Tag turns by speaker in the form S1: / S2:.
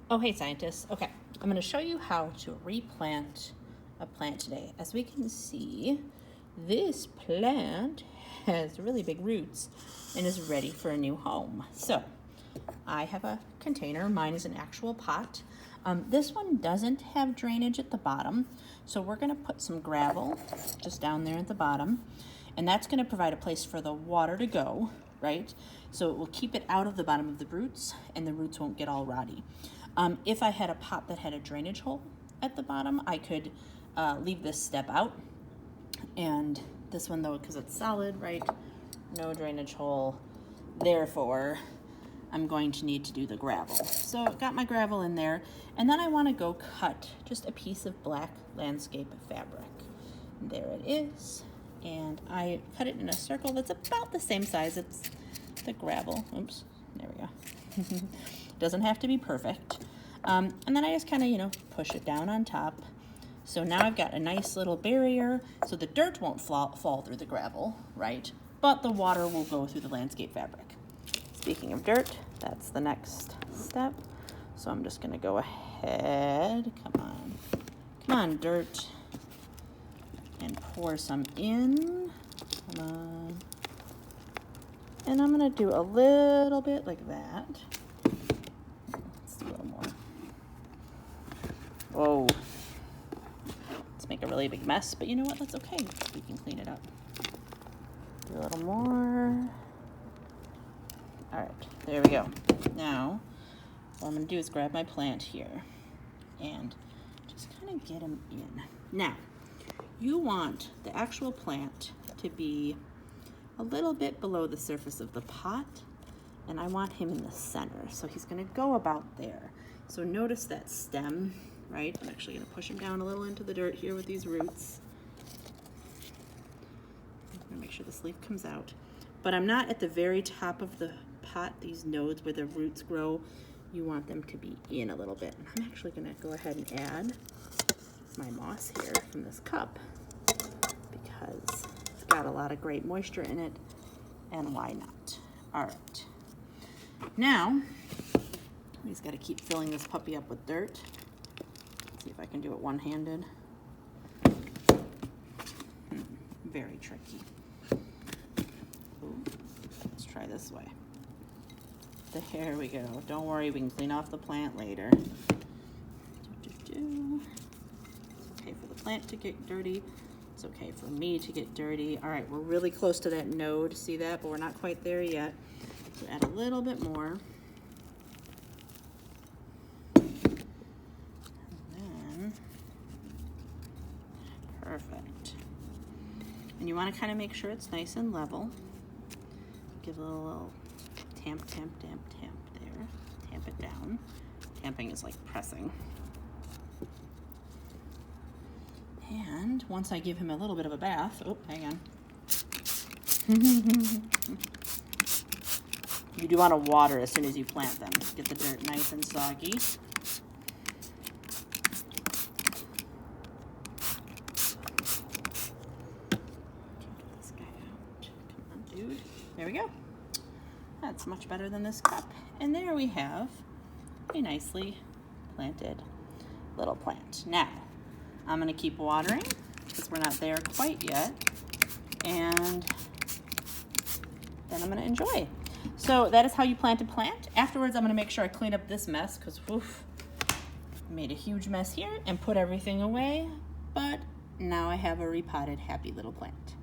S1: Oh, hey scientists. Okay, I'm going to show you how to replant a plant today. As we can see, this plant has really big roots and is ready for a new home. So I have a container. Mine is an actual pot. This one doesn't have drainage at the bottom, so we're going to put some gravel just down there at the bottom, and that's going to provide a place for the water to go, right? So it will keep it out of the bottom of the roots, and the roots won't get all rotty. If I had a pot that had a drainage hole at the bottom, I could leave this step out. And this one though, because it's solid, right? No drainage hole. Therefore, I'm going to need to do the gravel. So got my gravel in there, and then I want to go cut just a piece of black landscape fabric. There it is. And I cut it in a circle that's about the same size as the gravel. Oops, there we go. Doesn't have to be perfect. And then I just kind of, push it down on top. So now I've got a nice little barrier, so the dirt won't fall through the gravel, right? But the water will go through the landscape fabric. Speaking of dirt, that's the next step. So I'm just gonna go ahead, come on, dirt, and pour some in, come on. And I'm gonna do a little bit like that. Let's do a little more. Whoa. Let's make a really big mess, but you know what? That's okay. We can clean it up. Do a little more. All right, there we go. Now, what I'm gonna do is grab my plant here and just kind of get him in. Now, you want the actual plant to be a little bit below the surface of the pot, and I want him in the center. So he's gonna go about there. So notice that stem, right? I'm actually gonna push him down a little into the dirt here with these roots. I'm gonna make sure this leaf comes out. But I'm not at the very top of the pot, these nodes where the roots grow. You want them to be in a little bit. And I'm actually gonna go ahead and add my moss here from this cup because it's got a lot of great moisture in it, and why not? All right. Now, we just gotta keep filling this puppy up with dirt. Let's see if I can do it one-handed. Very tricky. Ooh, let's try this way. There we go. Don't worry, we can clean off the plant later. It's okay for the plant to get dirty. It's okay for me to get dirty. All right, we're really close to that node. See that? But we're not quite there yet. So add a little bit more. And then, perfect. And you want to kind of make sure it's nice and level. Give it a little tamp there. Tamp it down. Tamping is like pressing. And once I give him a little bit of a bath, oh, hang on. You do want to water as soon as you plant them. Get the dirt nice and soggy. Get this guy out. Come on, dude. There we go. That's much better than this cup. And there we have a nicely planted little plant. Now, I'm gonna keep watering because we're not there quite yet. And then I'm gonna enjoy. So that is how you plant a plant. Afterwards, I'm gonna make sure I clean up this mess because I made a huge mess here and put everything away. But now I have a repotted, happy little plant.